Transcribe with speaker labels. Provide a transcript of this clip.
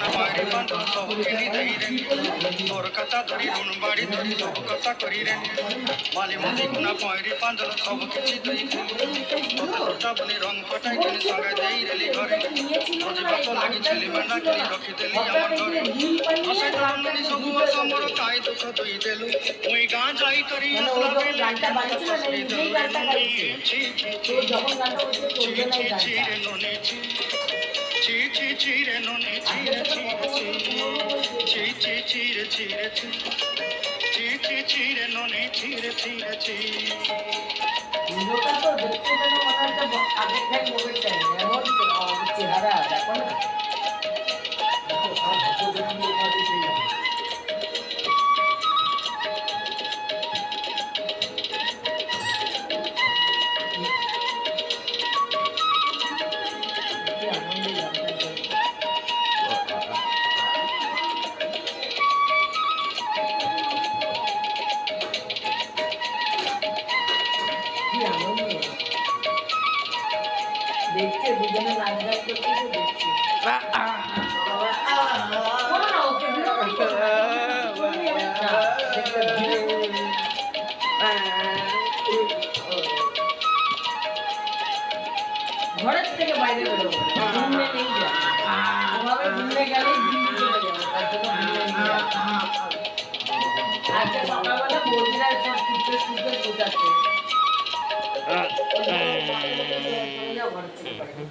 Speaker 1: না মারি বান্ধ সব খেলি দেই রে তোর কথা ধরি নুন বাড়ি ধরি সব কথা করি রে মালি মন্দি গুনা পয়রি বান্ধল সব কিছু দেই তোতা বনি রং ফটাই কিনে সঙ্গে দেই রেলি ঘরে মজে ভাত লাগিছিলি মেনা কিনি রখিদেলি আমার ঘরে আশাই তরুণী সবু সমর কাই দুঃখ দুই দেলু মুই গাঁ যাই করি আসলা বেলে ফসলি দেলু রে ননি ছি ছি ছি ছি ছি ছি রে ননি ছি ছি ছি ছি রে ননি ছি রে ছি ছি ছি ছি রে ছি রে ছি ছি ছি ছি রে ননি ছি রে ছি রে ছি
Speaker 2: ভিডিওটা তো দেখতে যেন মনে হচ্ছে আগের থেকে মোবাইল চাই এমন চেহারা দেখো না দেখছে দুজনে নাচ গান করতেছে দেখছে ঘরের থেকে বাইরে বেরোবো ঘুমনে নেই যায় ওভাবে ঘুমনে গেলেই দিন চলে যাবে তার জন্য ঘুমনে নিয়ে আজকে সকালবেলা বৌদিরা সব ছুটতে ছুটতে বোঝাচ্ছে ঘরের থেকে বাইরে